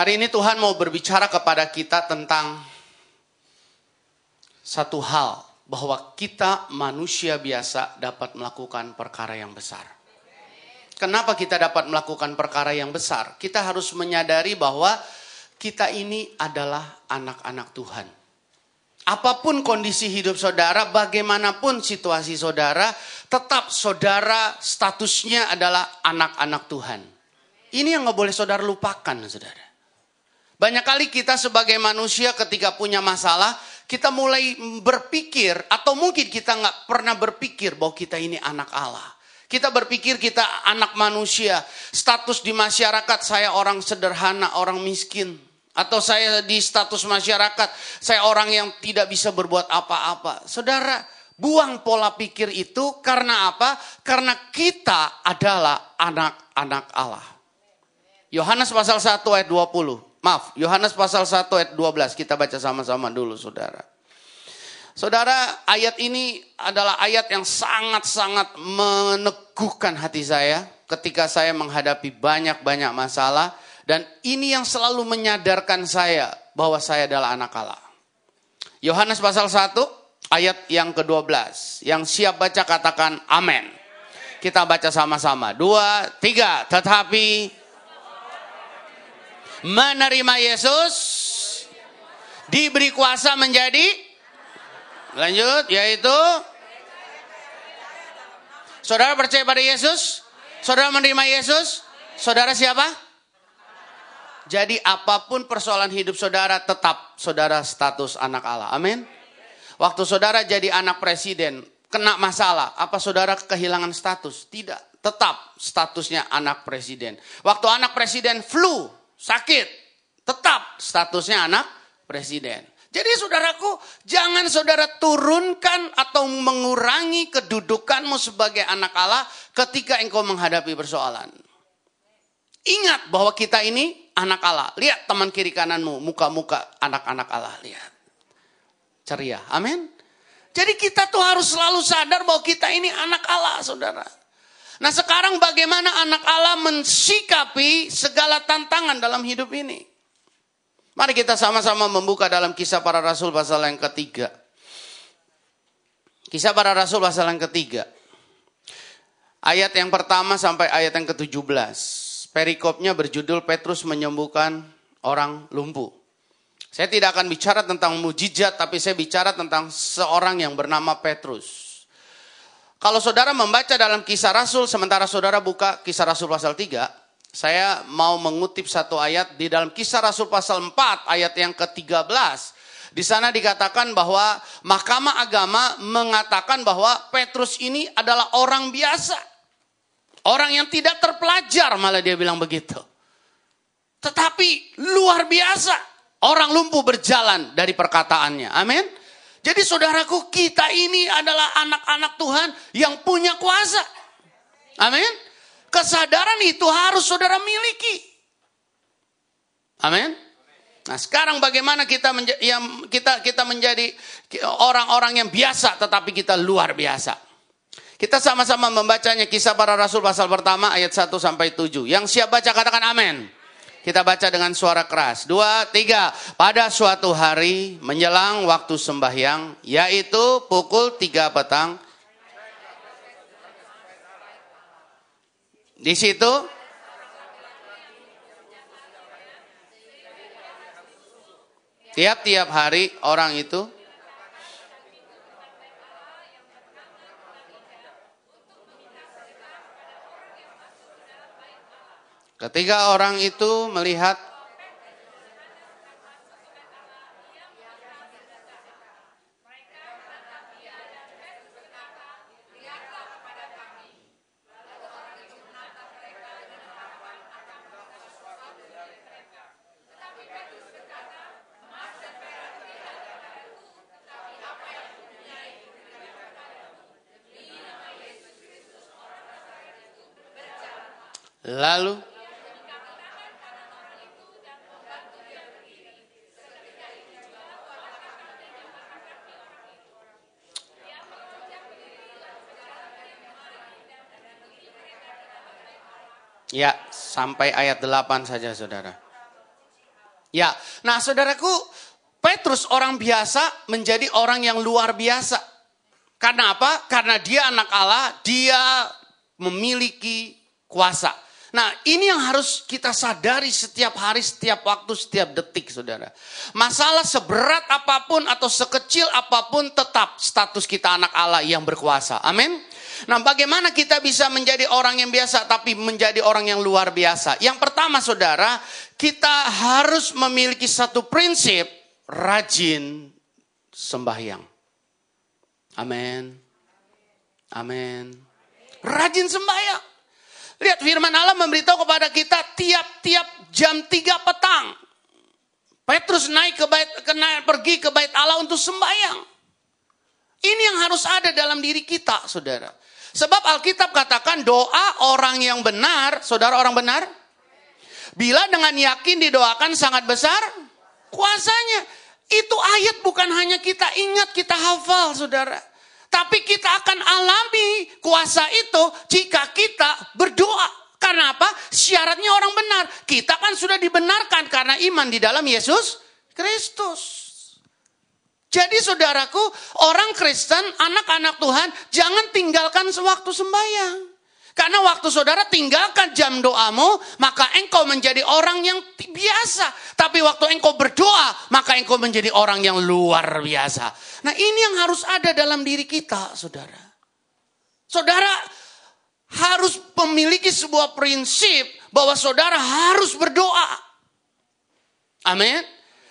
Hari ini Tuhan mau berbicara kepada kita tentang satu hal, bahwa kita manusia biasa dapat melakukan perkara yang besar. Kenapa kita dapat melakukan perkara yang besar? Kita harus menyadari bahwa kita ini adalah anak-anak Tuhan. Apapun kondisi hidup saudara, bagaimanapun situasi saudara, tetap saudara statusnya adalah anak-anak Tuhan. Ini yang gak boleh saudara lupakan, saudara. Banyak kali kita sebagai manusia ketika punya masalah, kita mulai berpikir, atau mungkin kita gak pernah berpikir bahwa kita ini anak Allah. Kita berpikir kita anak manusia, status di masyarakat saya orang sederhana, orang miskin. Atau saya di status masyarakat, saya orang yang tidak bisa berbuat apa-apa. Saudara, buang pola pikir itu karena apa? Karena kita adalah anak-anak Allah. Yohanes pasal 1 ayat 20. Maaf, Yohanes pasal 1 ayat 12. Kita baca sama-sama dulu, saudara. Saudara, ayat ini adalah ayat yang sangat-sangat meneguhkan hati saya ketika saya menghadapi banyak-banyak masalah. Dan ini yang selalu menyadarkan saya bahwa saya adalah anak Allah. Yohanes pasal 1 ayat yang ke-12. Yang siap baca katakan amin. Kita baca sama-sama. 2, 3. Tetapi menerima Yesus diberi kuasa menjadi, lanjut, yaitu saudara percaya pada Yesus, saudara menerima Yesus, saudara siapa? Jadi apapun persoalan hidup saudara, tetap saudara status anak Allah. Amin. Waktu saudara jadi anak presiden, kena masalah, apa saudara kehilangan status? Tidak, tetap statusnya anak presiden. Waktu anak presiden flu, sakit, tetap statusnya anak presiden. Jadi saudaraku, jangan saudara turunkan atau mengurangi kedudukanmu sebagai anak Allah ketika engkau menghadapi persoalan. Ingat bahwa kita ini anak Allah. Lihat teman kiri kananmu, muka-muka anak-anak Allah. Lihat. Ceria, amin. Jadi kita tuh harus selalu sadar bahwa kita ini anak Allah, saudara. Nah sekarang bagaimana anak Allah mensikapi segala tantangan dalam hidup ini? Mari kita sama-sama membuka dalam Kisah Para Rasul pasal yang ketiga. Kisah Para Rasul pasal yang ketiga. Ayat yang pertama sampai ayat yang ke-17. Perikopnya berjudul Petrus menyembuhkan orang lumpuh. Saya tidak akan bicara tentang mujizat, tapi saya bicara tentang seorang yang bernama Petrus. Kalau saudara membaca dalam Kisah Rasul, sementara saudara buka Kisah Rasul pasal 3, saya mau mengutip satu ayat di dalam Kisah Rasul pasal 4 ayat yang ke-13. Di sana dikatakan bahwa Mahkamah Agama mengatakan bahwa Petrus ini adalah orang biasa. Orang yang tidak terpelajar, malah dia bilang begitu. Tetapi luar biasa, orang lumpuh berjalan dari perkataannya. Amin. Jadi saudaraku, kita ini adalah anak-anak Tuhan yang punya kuasa. Amin. Kesadaran itu harus saudara miliki. Amin. Nah sekarang bagaimana kita menjadi orang-orang yang biasa tetapi kita luar biasa. Kita sama-sama membacanya Kisah Para Rasul pasal pertama ayat 1 sampai 7. Yang siap baca katakan amin. Kita baca dengan suara keras. 2, 3. Pada suatu hari menjelang waktu sembahyang, yaitu pukul 3 petang. Di situ tiap-tiap hari orang itu ketika orang itu melihat lalu ya, sampai ayat 8 saja saudara. Ya, nah saudaraku, Petrus orang biasa menjadi orang yang luar biasa. Karena apa? Karena dia anak Allah, dia memiliki kuasa. Nah, ini yang harus kita sadari setiap hari, setiap waktu, setiap detik, saudara. Masalah seberat apapun atau sekecil apapun, tetap status kita anak Allah yang berkuasa. Amin. Nah, bagaimana kita bisa menjadi orang yang biasa tapi menjadi orang yang luar biasa? Yang pertama, saudara, kita harus memiliki satu prinsip, rajin sembahyang. Amin. Amin. Rajin sembahyang. Lihat firman Allah memberitahu kepada kita tiap-tiap jam 3 petang. Petrus pergi ke bait Allah untuk sembahyang. Ini yang harus ada dalam diri kita, saudara. Sebab Alkitab katakan doa orang yang benar, saudara orang benar, bila dengan yakin didoakan sangat besar kuasanya. Itu ayat bukan hanya kita ingat, kita hafal, saudara. Tapi kita akan alami kuasa itu jika kita berdoa. Karena apa? Syaratnya orang benar. Kita kan sudah dibenarkan karena iman di dalam Yesus Kristus. Jadi saudaraku, orang Kristen, anak-anak Tuhan, jangan tinggalkan sewaktu sembahyang. Karena waktu saudara tinggalkan jam doamu, maka engkau menjadi orang yang biasa. Tapi waktu engkau berdoa, maka engkau menjadi orang yang luar biasa. Nah, ini yang harus ada dalam diri kita, saudara. Saudara harus memiliki sebuah prinsip bahwa saudara harus berdoa. Amin.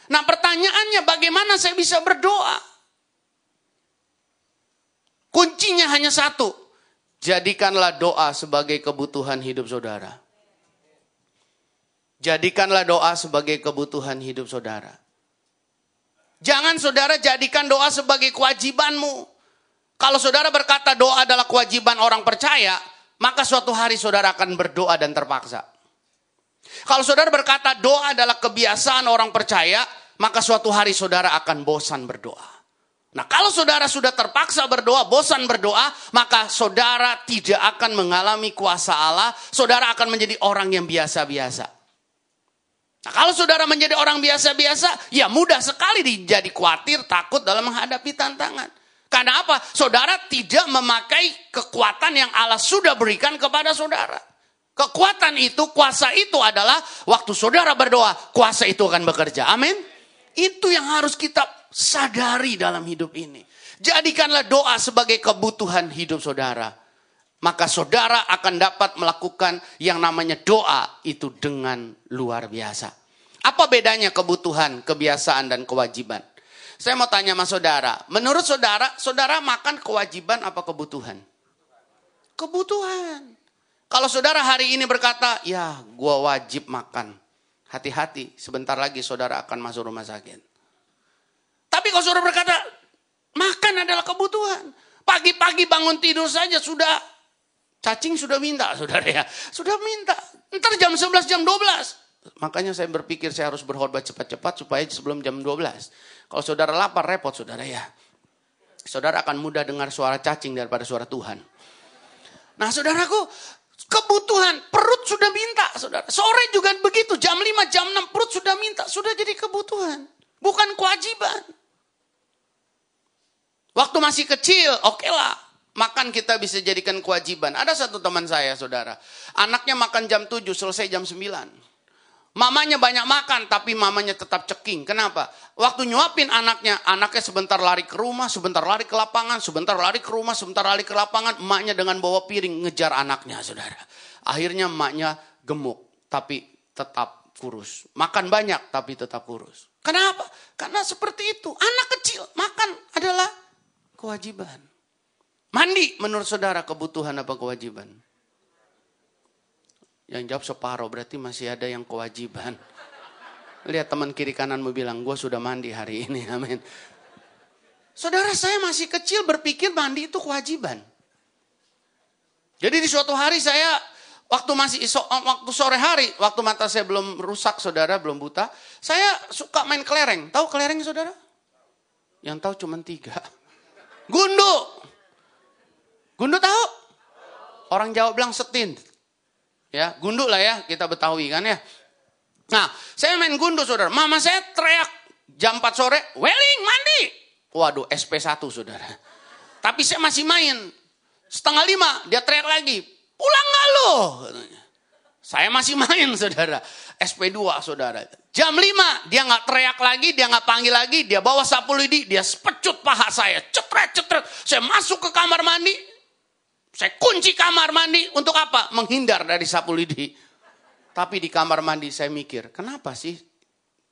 Nah, pertanyaannya bagaimana saya bisa berdoa? Kuncinya hanya satu. Jadikanlah doa sebagai kebutuhan hidup saudara. Jadikanlah doa sebagai kebutuhan hidup saudara. Jangan saudara jadikan doa sebagai kewajibanmu. Kalau saudara berkata doa adalah kewajiban orang percaya, maka suatu hari saudara akan berdoa dan terpaksa. Kalau saudara berkata doa adalah kebiasaan orang percaya, maka suatu hari saudara akan bosan berdoa. Nah, kalau saudara sudah terpaksa berdoa, bosan berdoa, maka saudara tidak akan mengalami kuasa Allah. Saudara akan menjadi orang yang biasa-biasa. Nah, kalau saudara menjadi orang biasa-biasa, ya mudah sekali jadi khawatir, takut dalam menghadapi tantangan. Karena apa? Saudara tidak memakai kekuatan yang Allah sudah berikan kepada saudara. Kekuatan itu, kuasa itu adalah waktu saudara berdoa, kuasa itu akan bekerja. Amin. Itu yang harus kita sadari dalam hidup ini. Jadikanlah doa sebagai kebutuhan hidup saudara. Maka saudara akan dapat melakukan yang namanya doa itu dengan luar biasa. Apa bedanya kebutuhan, kebiasaan, dan kewajiban? Saya mau tanya sama saudara. Menurut saudara, saudara makan kewajiban apa kebutuhan? Kebutuhan. Kalau saudara hari ini berkata, ya gua wajib makan. Hati-hati, sebentar lagi saudara akan masuk rumah sakit. Tapi kalau saudara berkata, makan adalah kebutuhan. Pagi-pagi bangun tidur saja sudah, cacing sudah minta, saudara ya. Sudah minta. Ntar jam 11, jam 12. Makanya saya berpikir saya harus berkhotbah cepat-cepat supaya sebelum jam 12. Kalau saudara lapar, repot saudara ya. Saudara akan mudah dengar suara cacing daripada suara Tuhan. Nah saudaraku, kebutuhan, perut sudah minta, saudara. Sore juga begitu, jam 5, jam 6 perut sudah minta. Sudah jadi kebutuhan, bukan kewajiban. Waktu masih kecil, oke lah. Makan kita bisa jadikan kewajiban. Ada satu teman saya, saudara. Anaknya makan jam 7, selesai jam 9. Mamanya banyak makan, tapi mamanya tetap ceking. Kenapa? Waktu nyuapin anaknya sebentar lari ke rumah, sebentar lari ke lapangan, sebentar lari ke rumah, sebentar lari ke lapangan. Emaknya dengan bawa piring ngejar anaknya, saudara. Akhirnya emaknya gemuk, tapi tetap kurus. Makan banyak, tapi tetap kurus. Kenapa? Karena seperti itu. Anak kecil, makan adalah kewajiban. Mandi menurut saudara kebutuhan apa kewajiban? Yang jawab separuh, berarti masih ada yang kewajiban. Lihat teman kiri kananmu bilang, gue sudah mandi hari ini, amin. Saudara, saya masih kecil berpikir mandi itu kewajiban. Jadi di suatu hari saya, waktu sore hari, waktu mata saya belum rusak, saudara, belum buta, saya suka main kelereng. Tahu kelereng, saudara? Yang tahu cuma 3. Gundu. Gundu tahu? Orang Jawa bilang setin. Ya, gundu lah ya, kita Betawi kan ya. Nah, saya main gundu saudara. Mama saya teriak jam 4 sore, Weling mandi. Waduh, SP1 saudara. Tapi saya masih main. 4:30 dia teriak lagi, pulang gak lo? Saya masih main saudara. SP2 saudara. Jam 5 dia gak teriak lagi, dia gak panggil lagi. Dia bawa sapu lidi, dia pecut paha saya. Cetret. Saya masuk ke kamar mandi. Saya kunci kamar mandi. Untuk apa? Menghindar dari sapu lidi. Tapi di kamar mandi saya mikir, kenapa sih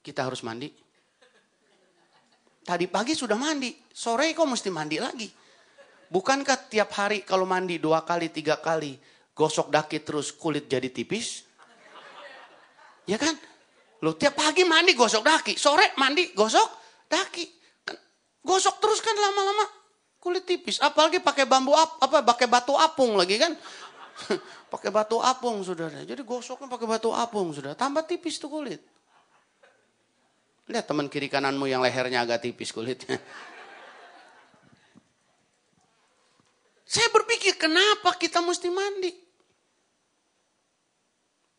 kita harus mandi? Tadi pagi sudah mandi, sore kok mesti mandi lagi? Bukankah tiap hari kalau mandi 2 kali, 3 kali, gosok daki terus kulit jadi tipis? Ya kan? Loh, tiap pagi mandi gosok daki, sore mandi gosok daki. Gosok terus kan lama-lama kulit tipis. Apalagi pakai pakai batu apung lagi kan? Pakai batu apung saudara. Jadi gosoknya pakai batu apung saudara. Tambah tipis tuh kulit. Lihat teman kiri kananmu yang lehernya agak tipis kulitnya. Saya berpikir kenapa kita mesti mandi.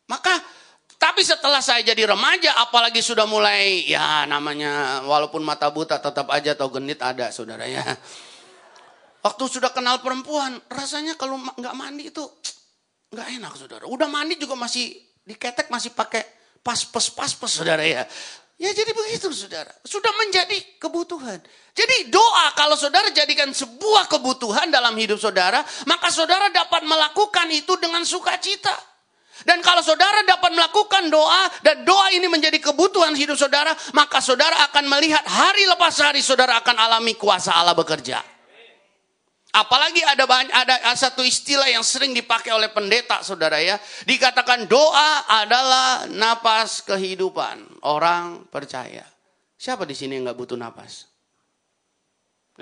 Maka tapi setelah saya jadi remaja, apalagi sudah mulai ya namanya walaupun mata buta tetap aja atau genit ada saudara ya. Waktu sudah kenal perempuan, rasanya kalau nggak mandi itu nggak enak saudara. Udah mandi juga masih diketek, masih pakai paspes saudara ya. Ya jadi begitu saudara. Sudah menjadi kebutuhan. Jadi doa kalau saudara jadikan sebuah kebutuhan dalam hidup saudara, maka saudara dapat melakukan itu dengan sukacita. Dan kalau saudara dapat melakukan doa dan doa ini menjadi kebutuhan hidup saudara, maka saudara akan melihat hari lepas hari saudara akan alami kuasa Allah bekerja. Apalagi ada satu istilah yang sering dipakai oleh pendeta saudara ya. Dikatakan doa adalah napas kehidupan. Orang percaya. Siapa di sini yang gak butuh napas?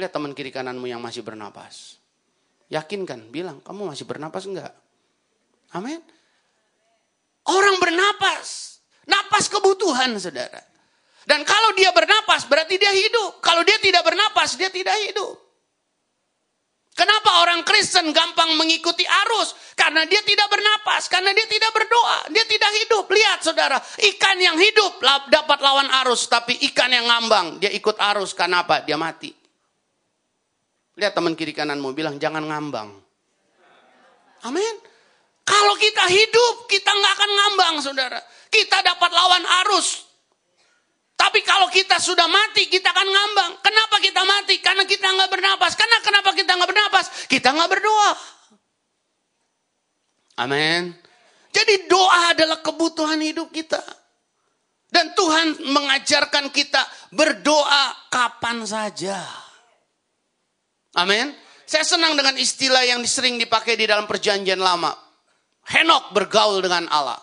Lihat teman kiri kananmu yang masih bernapas. Yakinkan, bilang kamu masih bernapas enggak? Amin. Orang bernapas. Napas kebutuhan saudara. Dan kalau dia bernapas berarti dia hidup. Kalau dia tidak bernapas dia tidak hidup. Kenapa orang Kristen gampang mengikuti arus? Karena dia tidak bernapas, karena dia tidak berdoa, dia tidak hidup. Lihat saudara, ikan yang hidup dapat lawan arus, tapi ikan yang ngambang, dia ikut arus, karena apa? Dia mati. Lihat teman kiri kananmu, bilang jangan ngambang. Amin. Kalau kita hidup, kita nggak akan ngambang saudara. Kita dapat lawan arus. Tapi kalau kita sudah mati, kita akan ngambang. Kenapa kita mati? Karena kita nggak bernapas. Kenapa kita nggak bernapas? Kita nggak berdoa. Amin. Jadi doa adalah kebutuhan hidup kita. Dan Tuhan mengajarkan kita berdoa kapan saja. Amin. Saya senang dengan istilah yang sering dipakai di dalam perjanjian lama. Henok bergaul dengan Allah.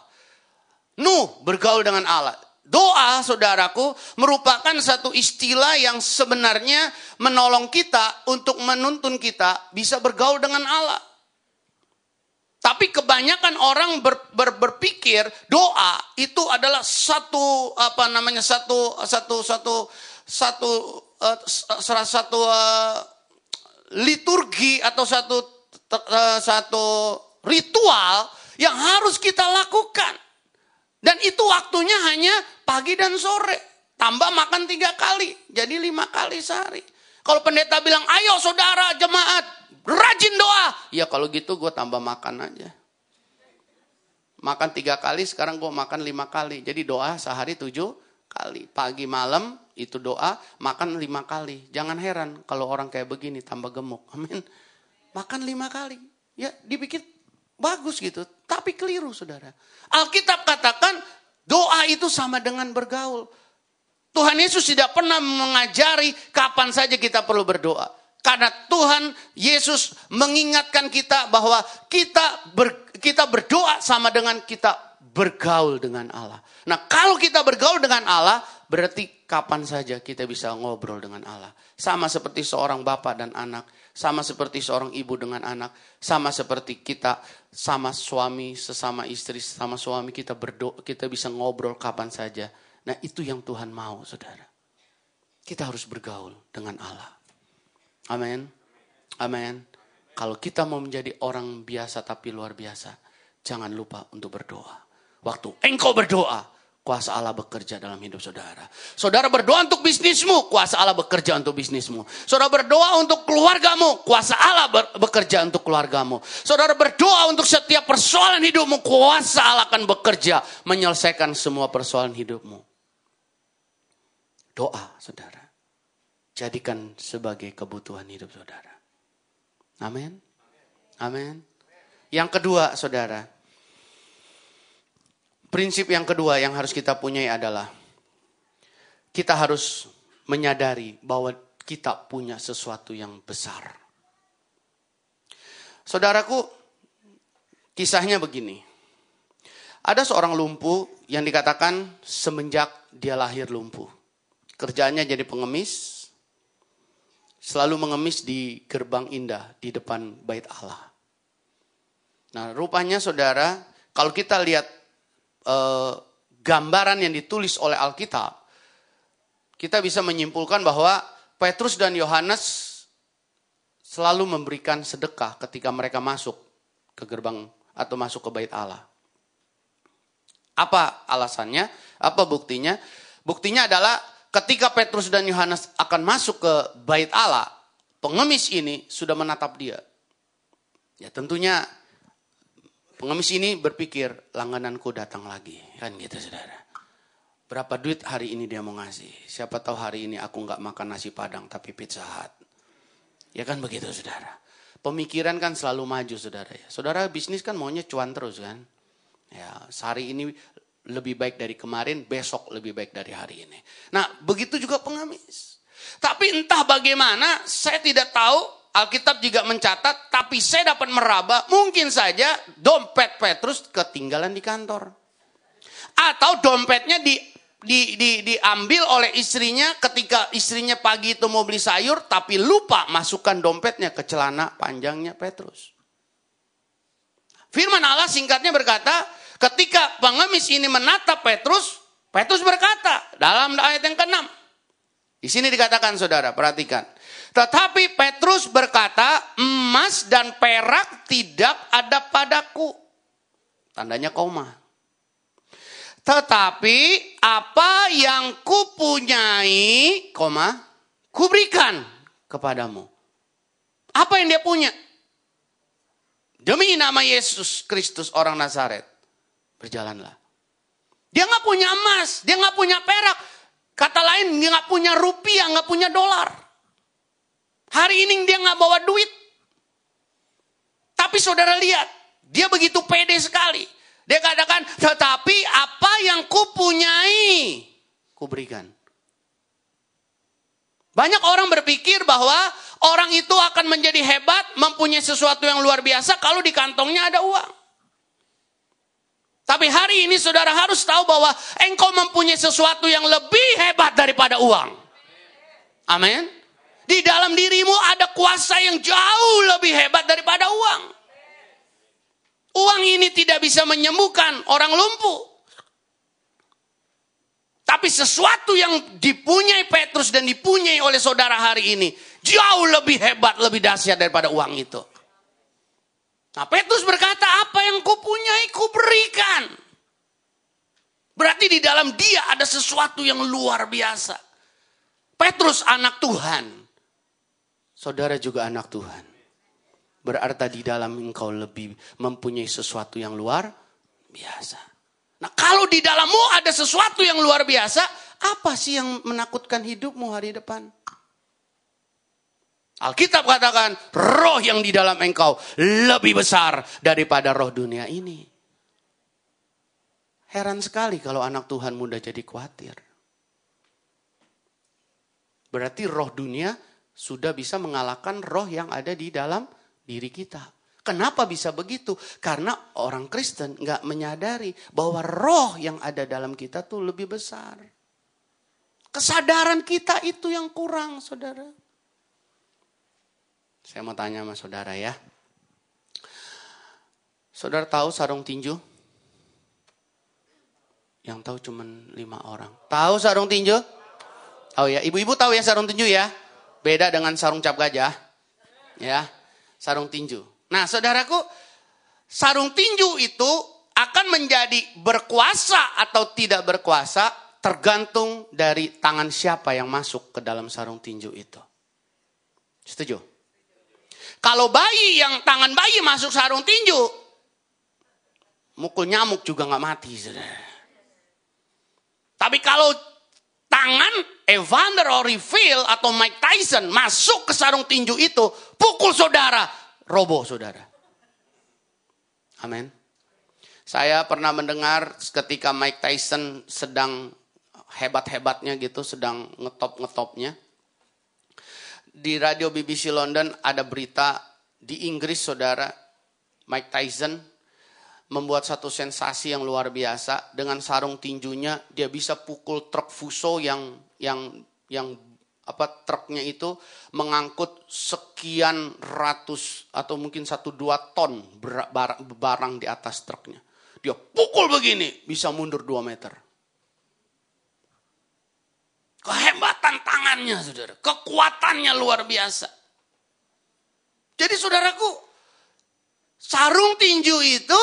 Nuh bergaul dengan Allah. Doa, saudaraku, merupakan satu istilah yang sebenarnya menolong kita untuk menuntun kita bisa bergaul dengan Allah. Tapi kebanyakan orang berpikir doa itu adalah satu liturgi atau satu ritual yang harus kita lakukan. Dan itu waktunya hanya pagi dan sore. Tambah makan 3 kali. Jadi 5 kali sehari. Kalau pendeta bilang, ayo saudara jemaat, rajin doa. Ya kalau gitu gue tambah makan aja. Makan 3 kali, sekarang gue makan 5 kali. Jadi doa sehari 7 kali. Pagi malam itu doa, makan 5 kali. Jangan heran kalau orang kayak begini tambah gemuk. Amin. Makan 5 kali. Ya dipikir bagus gitu, tapi keliru saudara. Alkitab katakan doa itu sama dengan bergaul. Tuhan Yesus tidak pernah mengajari kapan saja kita perlu berdoa. Karena Tuhan Yesus mengingatkan kita bahwa kita berdoa sama dengan kita bergaul dengan Allah. Nah kalau kita bergaul dengan Allah, berarti kapan saja kita bisa ngobrol dengan Allah. Sama seperti seorang bapak dan anak. Sama seperti seorang ibu dengan anak. Sama seperti kita sama suami, sesama istri, sama suami kita berdoa. Kita bisa ngobrol kapan saja. Nah itu yang Tuhan mau saudara. Kita harus bergaul dengan Allah. Amin. Amin. Kalau kita mau menjadi orang biasa tapi luar biasa. Jangan lupa untuk berdoa. Waktu engkau berdoa, kuasa Allah bekerja dalam hidup saudara. Saudara berdoa untuk bisnismu, kuasa Allah bekerja untuk bisnismu. Saudara berdoa untuk keluargamu, kuasa Allah bekerja untuk keluargamu. Saudara berdoa untuk setiap persoalan hidupmu, kuasa Allah akan bekerja menyelesaikan semua persoalan hidupmu. Doa, saudara, jadikan sebagai kebutuhan hidup saudara. Amin. Amin. Yang kedua, saudara, prinsip yang kedua yang harus kita punyai adalah kita harus menyadari bahwa kita punya sesuatu yang besar. Saudaraku, kisahnya begini. Ada seorang lumpuh yang dikatakan semenjak dia lahir lumpuh. Kerjaannya jadi pengemis, selalu mengemis di gerbang indah di depan bait Allah. Nah, rupanya saudara, kalau kita lihat gambaran yang ditulis oleh Alkitab, kita bisa menyimpulkan bahwa Petrus dan Yohanes selalu memberikan sedekah ketika mereka masuk ke gerbang atau masuk ke bait Allah. Apa alasannya? Apa buktinya? Buktinya adalah ketika Petrus dan Yohanes akan masuk ke bait Allah, pengemis ini sudah menatap dia. Ya tentunya pengemis ini berpikir, langgananku datang lagi. Kan gitu saudara. Berapa duit hari ini dia mau ngasih? Siapa tahu hari ini aku gak makan nasi padang tapi Pizza Hut. Ya kan begitu saudara. Pemikiran kan selalu maju saudara ya. Saudara bisnis kan maunya cuan terus kan. Ya sehari ini lebih baik dari kemarin, besok lebih baik dari hari ini. Nah, begitu juga pengemis. Tapi entah bagaimana, saya tidak tahu, Alkitab juga mencatat, tapi saya dapat meraba, mungkin saja dompet Petrus ketinggalan di kantor. Atau dompetnya diambil oleh istrinya ketika istrinya pagi itu mau beli sayur, tapi lupa masukkan dompetnya ke celana panjangnya Petrus. Firman Allah singkatnya berkata, ketika pengemis ini menatap Petrus, Petrus berkata dalam ayat yang ke-6. Di sini dikatakan saudara, perhatikan. Tetapi Petrus berkata, emas dan perak tidak ada padaku. Tandanya koma. Tetapi apa yang kupunyai, koma, kuberikan kepadamu. Apa yang dia punya? Demi nama Yesus Kristus orang Nazaret. Berjalanlah. Dia gak punya emas, dia gak punya perak. Kata lain, dia gak punya rupiah, gak punya dolar. Hari ini dia gak bawa duit. Tapi saudara lihat, dia begitu pede sekali. Dia katakan, tetapi apa yang kupunyai, kuberikan. Banyak orang berpikir bahwa orang itu akan menjadi hebat, mempunyai sesuatu yang luar biasa kalau di kantongnya ada uang. Tapi hari ini saudara harus tahu bahwa engkau mempunyai sesuatu yang lebih hebat daripada uang. Amin. Di dalam dirimu ada kuasa yang jauh lebih hebat daripada uang. Uang ini tidak bisa menyembuhkan orang lumpuh. Tapi sesuatu yang dipunyai Petrus dan dipunyai oleh saudara hari ini jauh lebih hebat, lebih dahsyat daripada uang itu. Nah, Petrus berkata, apa yang kupunyai kuberikan. Berarti di dalam dia ada sesuatu yang luar biasa. Petrus anak Tuhan. Saudara juga anak Tuhan. Berarti di dalam engkau lebih mempunyai sesuatu yang luar biasa. Nah, kalau di dalammu ada sesuatu yang luar biasa, apa sih yang menakutkan hidupmu hari depan? Alkitab katakan, roh yang di dalam engkau lebih besar daripada roh dunia ini. Heran sekali kalau anak Tuhan mudah jadi khawatir. Berarti roh dunia sudah bisa mengalahkan roh yang ada di dalam diri kita. Kenapa bisa begitu? Karena orang Kristen gak menyadari bahwa roh yang ada dalam kita tuh lebih besar. Kesadaran kita itu yang kurang, saudara. Saya mau tanya sama saudara ya. Saudara tahu sarung tinju? Yang tahu cuma 5 orang. Tahu sarung tinju? Oh ya, ibu-ibu tahu ya sarung tinju ya? Beda dengan sarung cap gajah. Ya, sarung tinju. Nah saudaraku, sarung tinju itu akan menjadi berkuasa atau tidak berkuasa tergantung dari tangan siapa yang masuk ke dalam sarung tinju itu. Setuju? Kalau bayi yang tangan bayi masuk sarung tinju, mukul nyamuk juga nggak mati. Saudara. Tapi kalau tangan Evander Holyfield atau Mike Tyson masuk ke sarung tinju itu, pukul saudara, roboh saudara. Amin. Saya pernah mendengar ketika Mike Tyson sedang hebat-hebatnya gitu, sedang ngetop-ngetopnya. Di radio BBC London ada berita di Inggris saudara, Mike Tyson membuat satu sensasi yang luar biasa. Dengan sarung tinjunya dia bisa pukul truk Fuso yang truknya itu mengangkut sekian ratus atau mungkin 1-2 ton barang di atas truknya. Dia pukul begini bisa mundur 2 meter. Kehebatan tangannya saudara, kekuatannya luar biasa. Jadi saudaraku, sarung tinju itu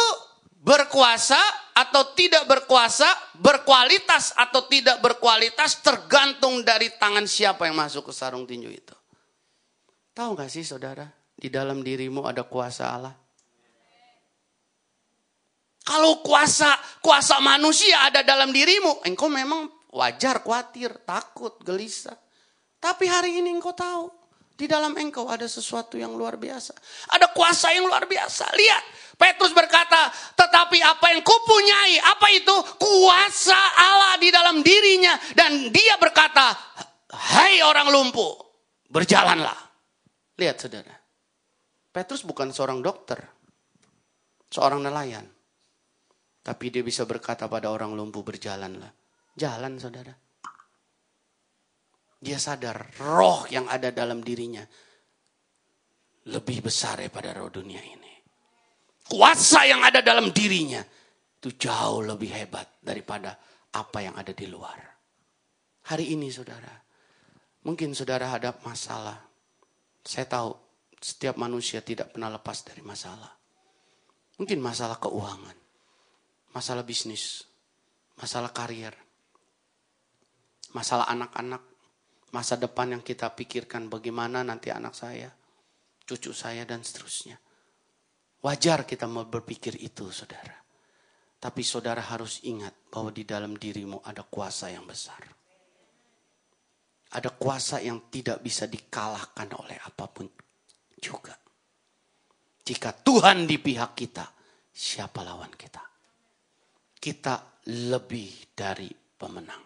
berkuasa atau tidak berkuasa, berkualitas atau tidak berkualitas tergantung dari tangan siapa yang masuk ke sarung tinju itu. Tahu gak sih saudara, di dalam dirimu ada kuasa Allah? Kalau kuasa manusia ada dalam dirimu, engkau memang wajar khawatir, takut, gelisah. Tapi hari ini engkau tahu, di dalam engkau ada sesuatu yang luar biasa. Ada kuasa yang luar biasa. Lihat, Petrus berkata, tetapi apa yang kupunyai, apa itu? Kuasa Allah di dalam dirinya. Dan dia berkata, hai orang lumpuh, berjalanlah. Lihat saudara, Petrus bukan seorang dokter, seorang nelayan. Tapi dia bisa berkata pada orang lumpuh, berjalanlah. Jalan saudara. Dia sadar roh yang ada dalam dirinya lebih besar daripada roh dunia ini. Kuasa yang ada dalam dirinya itu jauh lebih hebat daripada apa yang ada di luar. Hari ini saudara, mungkin saudara hadap masalah. Saya tahu setiap manusia tidak pernah lepas dari masalah. Mungkin masalah keuangan, masalah bisnis, masalah karier, masalah anak-anak, masa depan yang kita pikirkan bagaimana nanti anak saya, cucu saya dan seterusnya. Wajar kita mau berpikir itu saudara. Tapi saudara harus ingat bahwa di dalam dirimu ada kuasa yang besar. Ada kuasa yang tidak bisa dikalahkan oleh apapun juga. Jika Tuhan di pihak kita, siapa lawan kita? Kita lebih dari pemenang.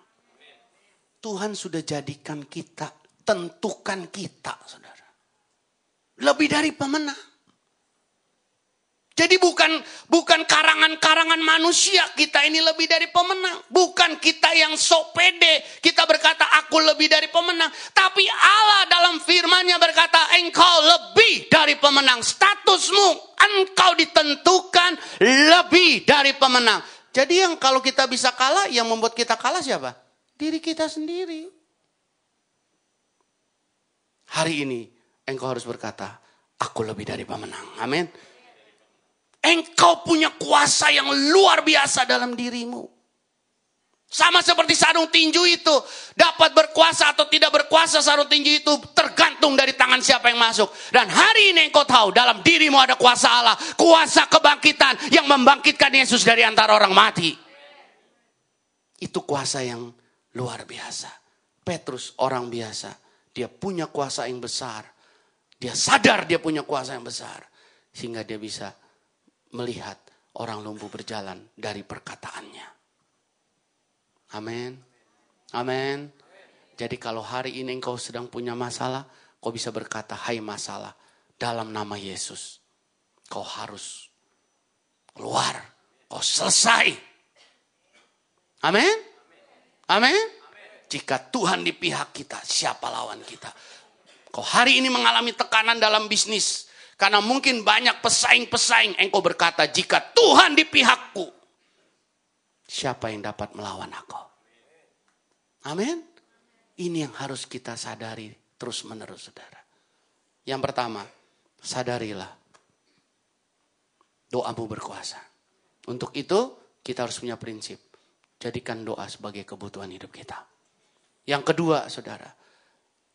Tuhan sudah jadikan kita, tentukan kita, saudara. Lebih dari pemenang. Jadi bukan karangan-karangan manusia kita ini lebih dari pemenang. Bukan kita yang sok pede, kita berkata aku lebih dari pemenang. Tapi Allah dalam firman-Nya berkata engkau lebih dari pemenang. Statusmu, engkau ditentukan lebih dari pemenang. Jadi yang kalau kita bisa kalah, yang membuat kita kalah siapa? Diri kita sendiri. Hari ini engkau harus berkata, aku lebih dari pemenang. Amin. Engkau punya kuasa yang luar biasa dalam dirimu. Sama seperti sarung tinju itu. Dapat berkuasa atau tidak berkuasa sarung tinju itu tergantung dari tangan siapa yang masuk. Dan hari ini engkau tahu dalam dirimu ada kuasa Allah. Kuasa kebangkitan yang membangkitkan Yesus dari antara orang mati. Itu kuasa yang luar biasa. Petrus orang biasa. Dia punya kuasa yang besar. Dia sadar dia punya kuasa yang besar. Sehingga dia bisa melihat orang lumpuh berjalan dari perkataannya. Amin. Amin. Jadi kalau hari ini engkau sedang punya masalah, kau bisa berkata, hai masalah, dalam nama Yesus, kau harus keluar, kau selesai. Amin. Amin. Jika Tuhan di pihak kita, siapa lawan kita? Kau hari ini mengalami tekanan dalam bisnis. Karena mungkin banyak pesaing-pesaing. Engkau berkata, jika Tuhan di pihakku, siapa yang dapat melawan aku? Amin. Ini yang harus kita sadari terus menerus saudara. Yang pertama, sadarilah doamu berkuasa. Untuk itu kita harus punya prinsip. Jadikan doa sebagai kebutuhan hidup kita. Yang kedua, saudara,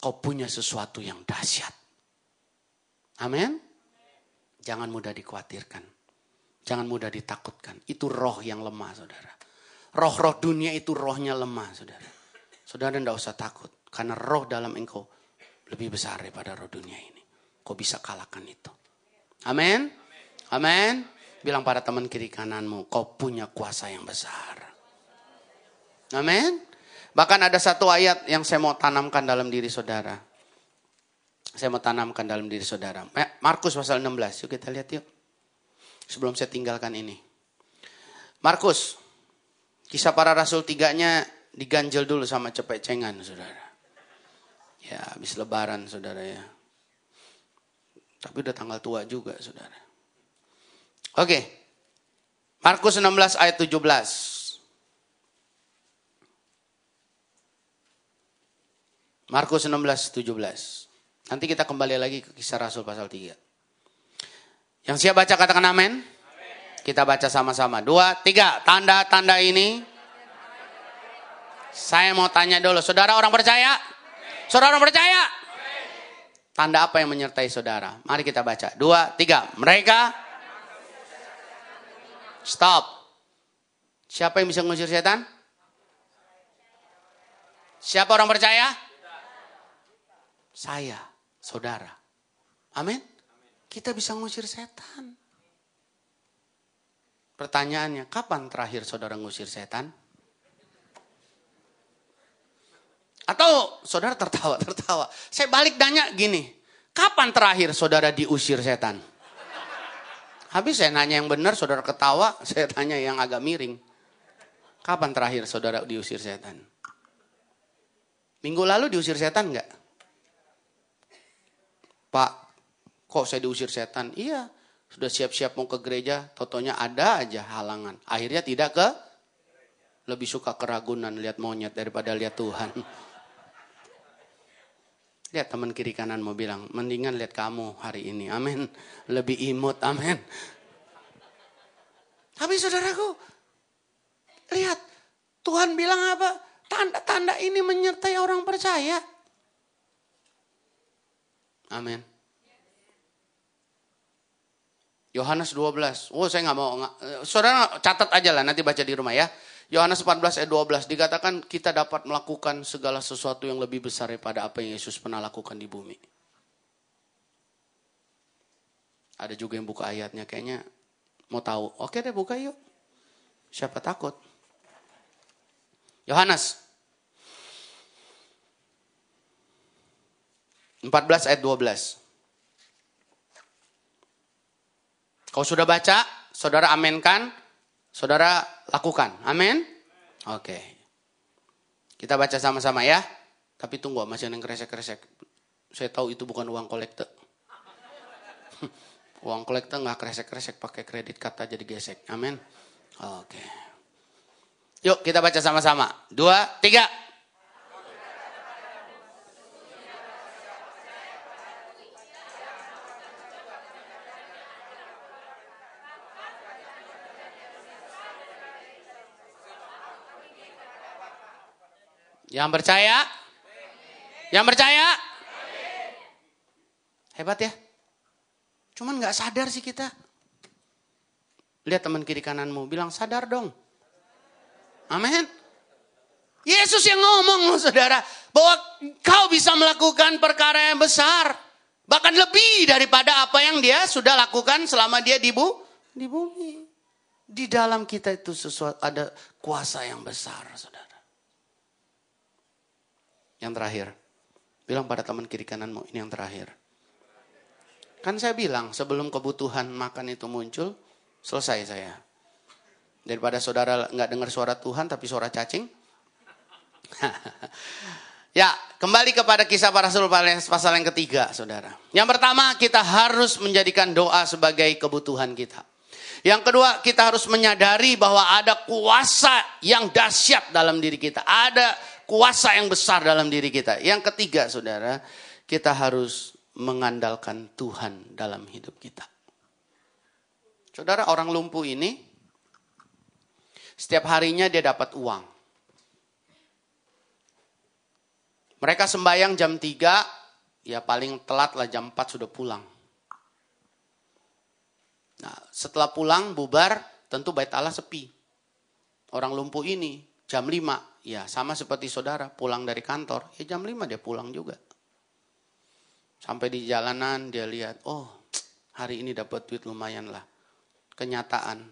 kau punya sesuatu yang dahsyat. Amin. Jangan mudah dikhawatirkan. Jangan mudah ditakutkan. Itu roh yang lemah, saudara. Roh-roh dunia itu rohnya lemah, saudara. Saudara tidak usah takut. Karena roh dalam engkau lebih besar daripada roh dunia ini. Kau bisa kalahkan itu. Amin. Amin. Bilang pada teman kiri kananmu, kau punya kuasa yang besar. Amin. Bahkan ada satu ayat yang saya mau tanamkan dalam diri saudara. Saya mau tanamkan dalam diri saudara. Markus pasal 16. Yuk kita lihat yuk. Sebelum saya tinggalkan ini. Markus. Kisah para Rasul 3-nya diganjel dulu sama cepet-cengan saudara. Ya habis lebaran saudara ya. Tapi udah tanggal tua juga saudara. Oke. Markus 16 ayat 17. Markus 16, 17. Nanti kita kembali lagi ke kisah Rasul pasal 3. Yang siap baca katakan amin. Kita baca sama-sama. 2, 3. Tanda-tanda ini. Saya mau tanya dulu. Saudara orang percaya? Saudara orang percaya? Tanda apa yang menyertai saudara? Mari kita baca. 2, 3. Mereka. Stop. Siapa yang bisa mengusir setan? Siapa orang percaya? Saya, saudara. Amin. Kita bisa ngusir setan. Pertanyaannya, kapan terakhir saudara ngusir setan? Atau saudara tertawa. Saya balik nanya gini, kapan terakhir saudara diusir setan? Habis saya nanya yang benar, saudara ketawa, saya tanya yang agak miring. Kapan terakhir saudara diusir setan? Minggu lalu diusir setan enggak? Pak, kok saya diusir setan? Iya, sudah siap-siap mau ke gereja, totonya ada aja halangan. Akhirnya tidak ke, lebih suka keragunan lihat monyet daripada lihat Tuhan. Lihat teman kiri kanan mau bilang, mendingan lihat kamu hari ini, amin. Lebih imut, amin. Tapi saudaraku, lihat, Tuhan bilang apa? Tanda-tanda ini menyertai orang percaya. Amin. Yohanes 12. Oh saya nggak mau. Saudara catat aja lah nanti baca di rumah ya. Yohanes 14 ayat 12 dikatakan kita dapat melakukan segala sesuatu yang lebih besar daripada apa yang Yesus pernah lakukan di bumi. Ada juga yang buka ayatnya kayaknya mau tahu. Oke deh buka yuk. Siapa takut? Yohanes 14 ayat 12. Kau sudah baca, saudara aminkan, saudara lakukan. Amin? Oke. Kita baca sama-sama ya. Tapi tunggu, masih ada yang kresek-kresek. Saya tahu itu bukan uang kolektor. Uang kolektor nggak kresek-kresek, pakai kredit kata jadi gesek. Amin? Oke. Yuk kita baca sama-sama. 2, 3. Yang percaya? Yang percaya? Hebat ya. Cuman gak sadar sih kita. Lihat teman kiri kananmu, bilang sadar dong. Amin. Yesus yang ngomong loh saudara. Bahwa kau bisa melakukan perkara yang besar. Bahkan lebih daripada apa yang dia sudah lakukan selama dia di bumi. Di dalam kita itu sesuatu, ada kuasa yang besar saudara. Yang terakhir, bilang pada teman kiri kananmu, ini yang terakhir. Kan saya bilang sebelum kebutuhan makan itu muncul, selesai saya. Daripada saudara nggak dengar suara Tuhan tapi suara cacing. Ya, kembali kepada kisah para rasul pasal yang ketiga, saudara. Yang pertama, kita harus menjadikan doa sebagai kebutuhan kita. Yang kedua, kita harus menyadari bahwa ada kuasa yang dahsyat dalam diri kita. Ada kuasa yang besar dalam diri kita. Yang ketiga, saudara, kita harus mengandalkan Tuhan dalam hidup kita. Saudara, orang lumpuh ini Setiap harinya dia dapat uang. Mereka sembahyang jam 3, ya paling telat lah jam 4 sudah pulang. Nah, setelah pulang, bubar, tentu bait Allah sepi. Orang lumpuh ini jam 5, ya sama seperti saudara, pulang dari kantor, ya jam 5 dia pulang juga. Sampai di jalanan dia lihat, oh hari ini dapat duit lumayan lah. Kenyataan,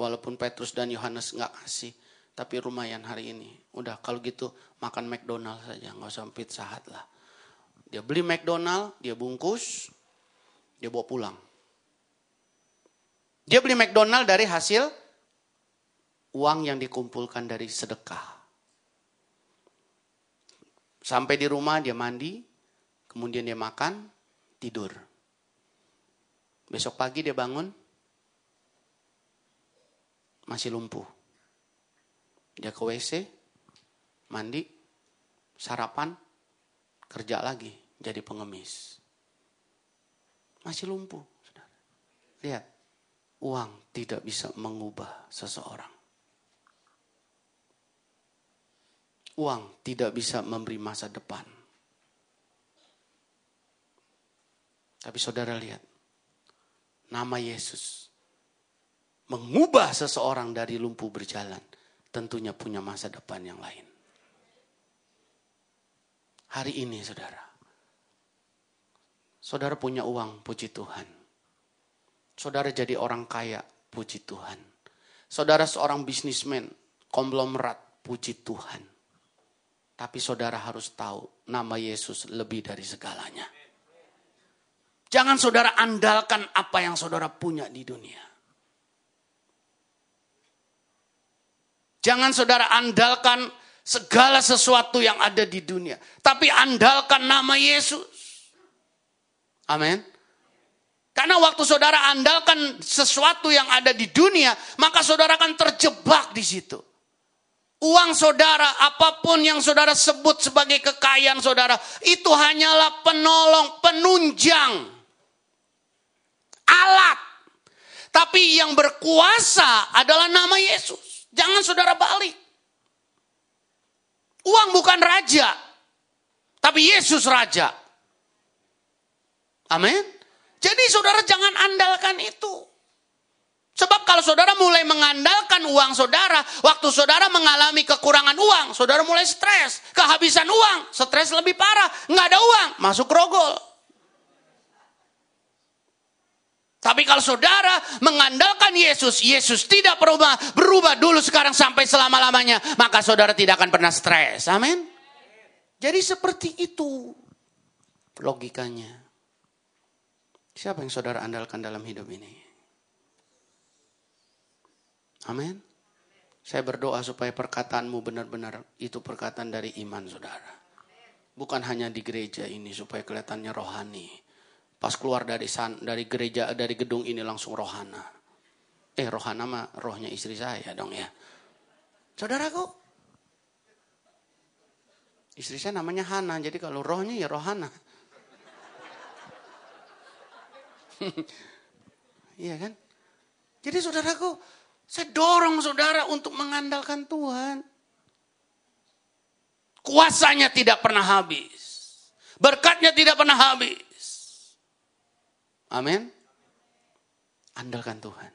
walaupun Petrus dan Yohanes nggak kasih, tapi lumayan hari ini. Udah kalau gitu makan McDonald saja, nggak usah Pizza Hut lah. Dia beli McDonald, dia bungkus, dia bawa pulang. Dia beli McDonald dari hasil uang yang dikumpulkan dari sedekah. Sampai di rumah dia mandi, kemudian dia makan, tidur. Besok pagi dia bangun, masih lumpuh. Dia ke WC, mandi, sarapan, kerja lagi, jadi pengemis. Masih lumpuh. Lihat, uang tidak bisa mengubah seseorang. Uang tidak bisa memberi masa depan. Tapi saudara lihat, nama Yesus mengubah seseorang dari lumpuh berjalan, tentunya punya masa depan yang lain. Hari ini saudara punya uang, puji Tuhan. Saudara jadi orang kaya, puji Tuhan. Saudara seorang bisnismen, konglomerat, puji Tuhan. Tapi saudara harus tahu, nama Yesus lebih dari segalanya. Jangan saudara andalkan apa yang saudara punya di dunia. Jangan saudara andalkan segala sesuatu yang ada di dunia. Tapi andalkan nama Yesus. Amin. Karena waktu saudara andalkan sesuatu yang ada di dunia, maka saudara akan terjebak di situ. Uang saudara, apapun yang saudara sebut sebagai kekayaan saudara, itu hanyalah penolong, penunjang. Alat. Tapi yang berkuasa adalah nama Yesus. Jangan saudara balik. Uang bukan raja. Tapi Yesus raja. Amin. Jadi saudara jangan andalkan itu. Sebab kalau saudara mulai mengandalkan uang saudara, waktu saudara mengalami kekurangan uang, saudara mulai stres. Kehabisan uang, stres lebih parah. Nggak ada uang, masuk rogol. Tapi kalau saudara mengandalkan Yesus, Yesus tidak berubah dulu sekarang sampai selama-lamanya, maka saudara tidak akan pernah stres. Amin. Jadi seperti itu logikanya. Siapa yang saudara andalkan dalam hidup ini? Amin. Saya berdoa supaya perkataanmu benar-benar itu perkataan dari iman saudara. Bukan hanya di gereja ini supaya kelihatannya rohani. Pas keluar dari gereja, dari gedung ini langsung rohana. Rohana mah rohnya istri saya dong ya. Saudaraku, istri saya namanya Hana, jadi kalau rohnya ya rohana. Iya kan? Jadi saudaraku, saya dorong saudara untuk mengandalkan Tuhan. Kuasanya tidak pernah habis. Berkatnya tidak pernah habis. Amin. Andalkan Tuhan.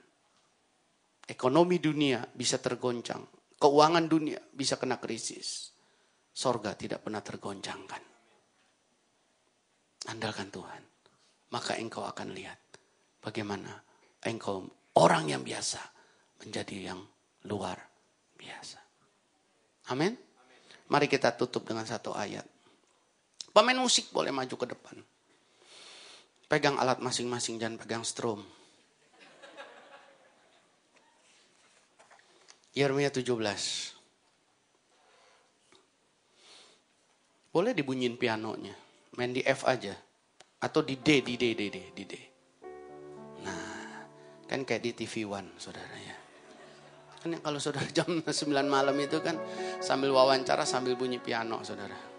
Ekonomi dunia bisa tergoncang. Keuangan dunia bisa kena krisis. Sorga tidak pernah tergoncangkan. Andalkan Tuhan. Maka engkau akan lihat bagaimana engkau orang yang biasa menjadi yang luar biasa. Amin. Mari kita tutup dengan satu ayat. Pemain musik boleh maju ke depan. Pegang alat masing-masing, jangan pegang strum. Yeremia 17. Boleh dibunyiin pianonya. Main di F aja. Atau di D. Nah, kan kayak di TV One, saudara ya. Kan kalau saudara jam 9 malam itu kan sambil wawancara, sambil bunyi piano, saudara.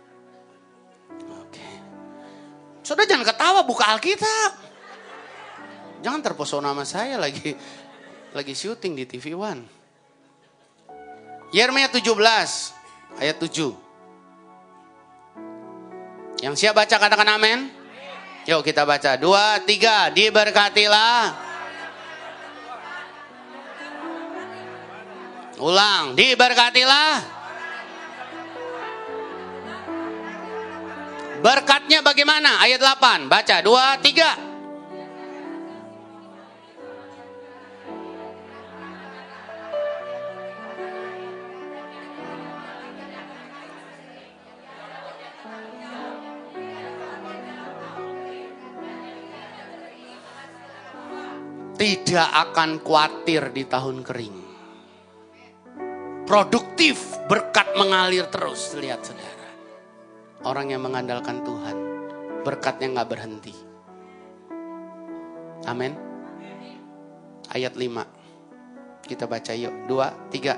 Saudara jangan ketawa, buka Alkitab. Jangan terpesona sama saya lagi syuting di TV One. Yeremia 17 ayat 7. Yang siap baca katakan amin. Yuk kita baca. 2, 3. Diberkatilah. Ulang. Diberkatilah. Berkatnya bagaimana? Ayat 8. Baca. 2, 3. Tidak akan khawatir di tahun kering. Produktif, berkat mengalir terus. Lihat saudara. Orang yang mengandalkan Tuhan, berkatnya gak berhenti. Amin. Ayat 5. Kita baca yuk. 2, 3.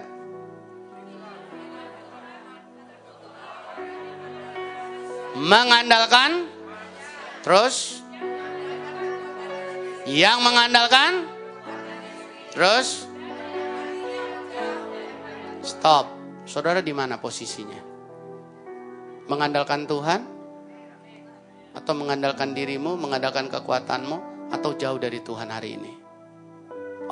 Mengandalkan. Terus. Yang mengandalkan. Terus. Stop. Saudara di mana posisinya? Mengandalkan Tuhan? Atau mengandalkan dirimu, mengandalkan kekuatanmu? Atau jauh dari Tuhan hari ini?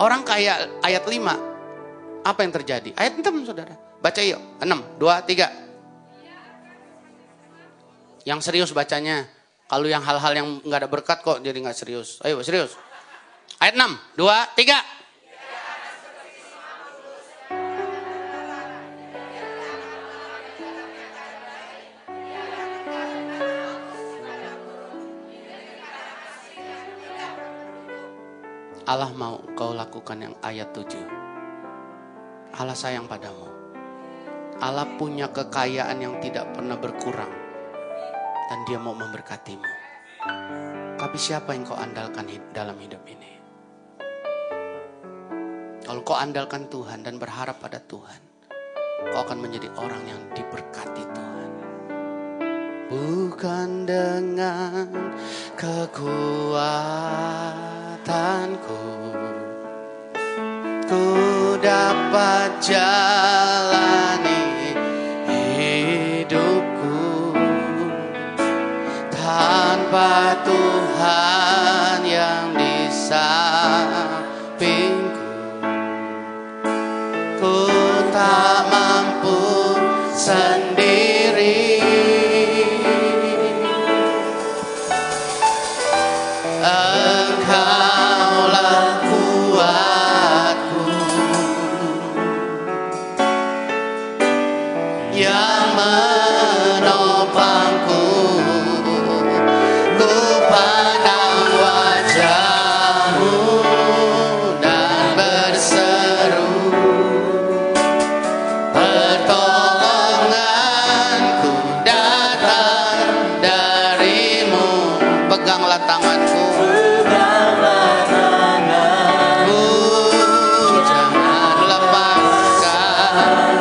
Orang kayak ayat 5. Apa yang terjadi? Ayat 6 saudara. Baca yuk. 6, 2, 3. Yang serius bacanya. Kalau yang hal-hal yang gak ada berkat kok jadi gak serius. Ayo serius. Ayat 6, 2, 3. Allah mau kau lakukan yang ayat 7. Allah sayang padamu. Allah punya kekayaan yang tidak pernah berkurang. Dan dia mau memberkatimu. Tapi siapa yang kau andalkan dalam hidup ini? Kalau kau andalkan Tuhan dan berharap pada Tuhan, kau akan menjadi orang yang diberkati Tuhan. Bukan dengan kekuatanku, ku dapat jalani hidupku tanpa Tuhan yang di sampingku. Ku tak mampu sendiri. Engkaulah kuatku yang menopangku. Ku pandang wajah-Mu dan berseru, pertolonganku datang dari-Mu. Peganglah tanganku, jangan lepaskan.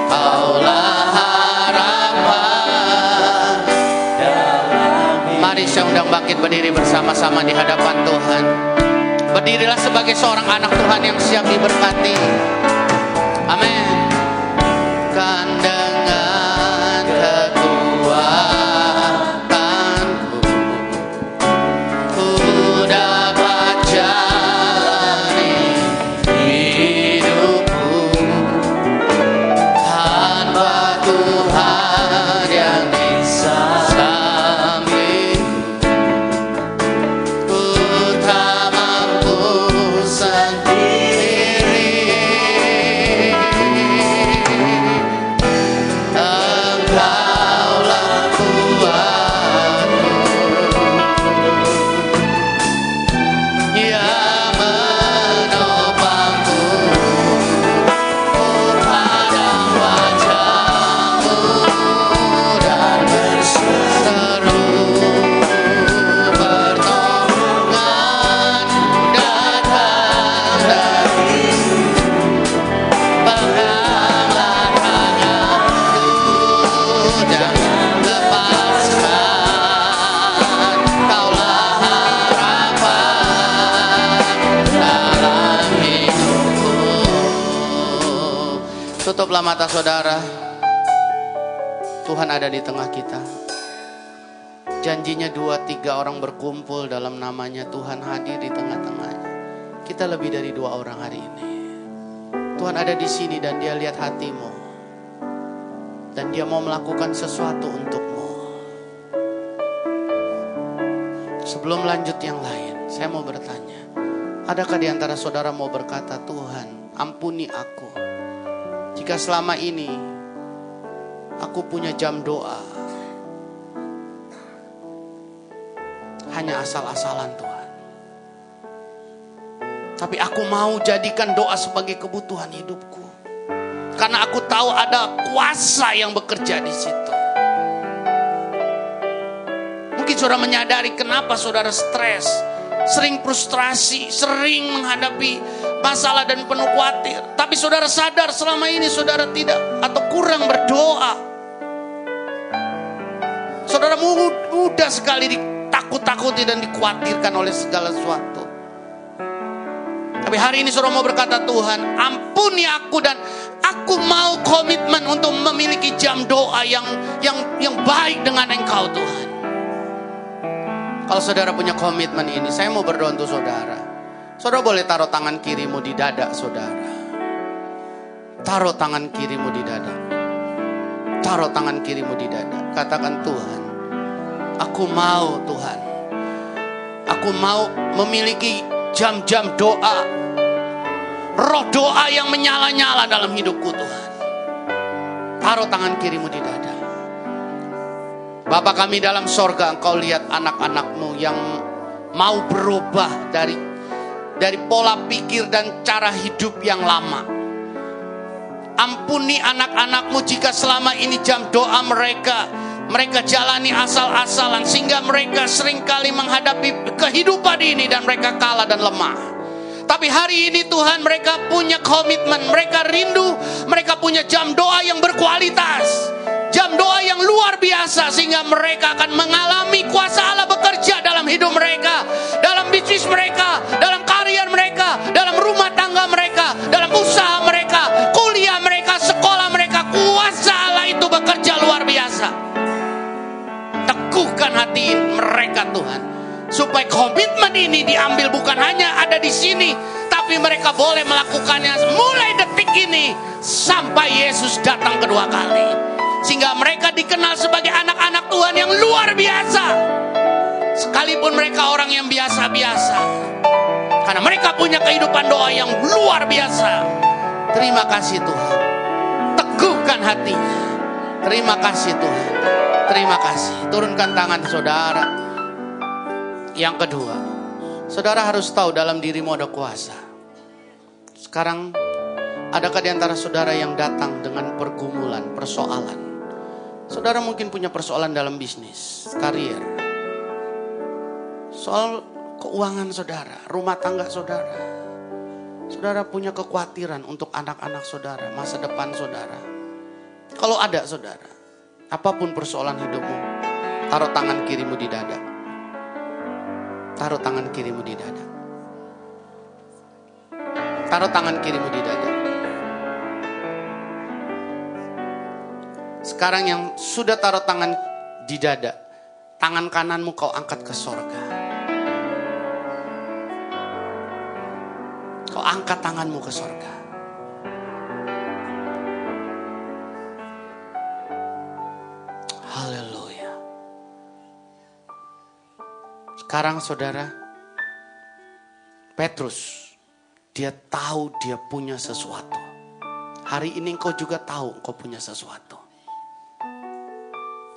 Kaulah harapan. Mari saya undang bangkit berdiri bersama-sama di hadapan Tuhan. Berdirilah sebagai seorang anak Tuhan yang siap diberkati. Amin. Kan dengan kekuatanku, ku dapat jalani hidupku tanpa Tuhan yang di sampingku. Ku tak mampu sendiri. Tutuplah mata saudara. Tuhan ada di tengah kita. Janjinya 2-3 orang berkumpul dalam namanya, Tuhan hadir di tengah-tengahnya. Kita lebih dari 2 orang hari ini. Tuhan ada di sini dan Dia lihat hatimu. Dan Dia mau melakukan sesuatu untukmu. Sebelum lanjut yang lain, saya mau bertanya. Adakah di antara saudara mau berkata, Tuhan ampuni aku. Jika selama ini aku punya jam doa hanya asal-asalan Tuhan. Tapi aku mau jadikan doa sebagai kebutuhan hidupku. Karena aku tahu ada kuasa yang bekerja di situ. Mungkin saudara menyadari kenapa saudara stres, sering frustrasi, sering menghadapi masalah dan penuh khawatir. Tapi saudara sadar selama ini saudara tidak atau kurang berdoa. Saudara mudah sekali ditakut-takuti dan dikhawatirkan oleh segala sesuatu. Tapi hari ini saudara mau berkata, Tuhan ampuni aku dan aku mau komitmen untuk memiliki jam doa yang baik dengan Engkau Tuhan. Kalau saudara punya komitmen ini, saya mau berdoa untuk saudara. Saudara boleh taruh tangan kirimu di dada saudara. Taruh tangan kirimu di dada. Taruh tangan kirimu di dada. Katakan, Tuhan, aku mau Tuhan. Aku mau memiliki jam-jam doa. Roh doa yang menyala-nyala dalam hidupku Tuhan. Taruh tangan kirimu di dada. Bapa kami dalam sorga, Engkau lihat anak-anakmu yang mau berubah dari pola pikir dan cara hidup yang lama. Ampuni anak-anakmu jika selama ini jam doa mereka jalani asal-asalan, sehingga mereka seringkali menghadapi kehidupan ini dan mereka kalah dan lemah. Tapi hari ini Tuhan, mereka punya komitmen, mereka rindu, mereka punya jam doa yang berkualitas, jam doa yang luar biasa, sehingga mereka akan mengalami kuasa Allah bekerja dalam hidup mereka, dalam bisnis mereka, dalam karier mereka, dalam rumah tangga mereka, dalam usaha mereka, kuliah mereka, sekolah mereka. Kuasa Allah itu bekerja luar biasa. Teguhkan hati mereka Tuhan, supaya komitmen ini diambil bukan hanya ada di sini, tapi mereka boleh melakukannya mulai detik ini sampai Yesus datang kedua kali. Sehingga mereka dikenal sebagai anak-anak Tuhan yang luar biasa. Sekalipun mereka orang yang biasa-biasa, karena mereka punya kehidupan doa yang luar biasa. Terima kasih Tuhan. Teguhkan hatinya. Terima kasih Tuhan. Terima kasih. Turunkan tangan saudara. Yang kedua, saudara harus tahu dalam dirimu ada kuasa. Sekarang, adakah di antara saudara yang datang dengan pergumulan, persoalan? Saudara mungkin punya persoalan dalam bisnis, karier, soal keuangan saudara, rumah tangga saudara. Saudara punya kekhawatiran untuk anak-anak saudara, masa depan saudara. Kalau ada saudara, apapun persoalan hidupmu, taruh tangan kirimu di dada. Taruh tangan kirimu di dada. Taruh tangan kirimu di dada. Sekarang yang sudah taruh tangan di dada, tangan kananmu kau angkat ke sorga. Kau angkat tanganmu ke sorga. Haleluya. Sekarang saudara, Petrus, dia tahu dia punya sesuatu. Hari ini engkau juga tahu engkau punya sesuatu.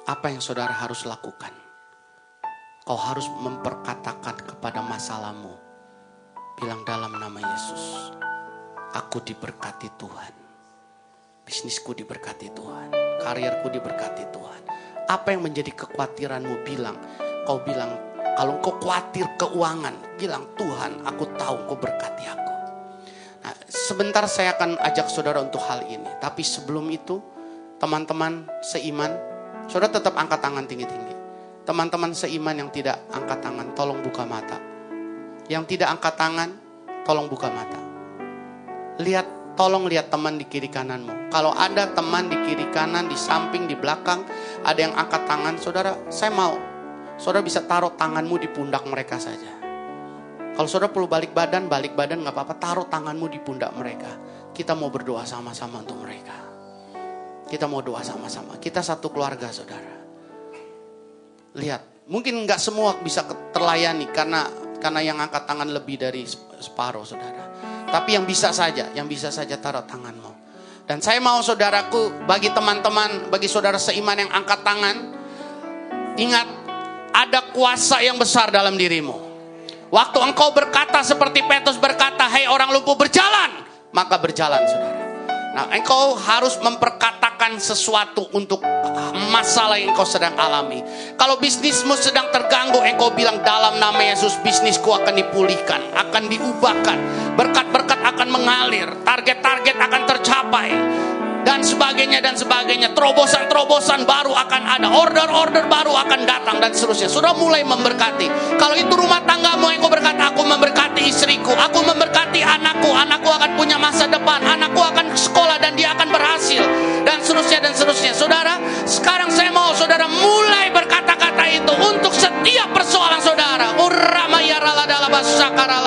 Apa yang saudara harus lakukan? Kau harus memperkatakan kepada masalahmu. Bilang dalam nama Yesus, aku diberkati Tuhan. Bisnisku diberkati Tuhan. Karierku diberkati Tuhan. Apa yang menjadi kekhawatiranmu, bilang. Kau bilang, kalau engkau khawatir keuangan, bilang, Tuhan, aku tahu engkau berkati aku. Nah, sebentar saya akan ajak saudara untuk hal ini. Tapi sebelum itu, teman-teman seiman, saudara tetap angkat tangan tinggi-tinggi. Teman-teman seiman yang tidak angkat tangan, tolong buka mata. Yang tidak angkat tangan, tolong buka mata. Lihat tolong lihat teman di kiri kananmu. Kalau ada teman di kiri kanan, di samping, di belakang, ada yang angkat tangan, saudara, saya mau. Saudara bisa taruh tanganmu di pundak mereka saja. Kalau saudara perlu balik badan gak apa-apa, taruh tanganmu di pundak mereka. Kita mau berdoa sama-sama untuk mereka. Kita mau doa sama-sama. Kita satu keluarga, saudara. Lihat, mungkin gak semua bisa terlayani karena yang angkat tangan lebih dari separuh, saudara. Tapi yang bisa saja taruh tanganmu. Dan saya mau saudaraku, bagi teman-teman, bagi saudara seiman yang angkat tangan, ingat, ada kuasa yang besar dalam dirimu. Waktu engkau berkata seperti Petrus berkata, "Hei orang lumpuh, berjalan," maka berjalan, saudara. Nah, engkau harus memperkatakan sesuatu untuk masalah yang engkau sedang alami. Kalau bisnismu sedang terganggu, engkau bilang, "Dalam nama Yesus, bisnisku akan dipulihkan, akan diubahkan. Berkat-berkat akan mengalir, target-target akan tercapai." Dan sebagainya. Terobosan-terobosan baru akan ada. Order-order baru akan datang dan seterusnya. Sudah mulai memberkati. Kalau itu rumah tanggamu, engkau berkata, "Aku memberkati istriku, aku memberkati anakku. Anakku akan punya masa depan. Anakku akan sekolah dan dia akan berhasil." Dan seterusnya. Saudara, sekarang saya mau saudara mulai berkata-kata itu untuk setiap persoalan saudara. Urramayarala dalabasakara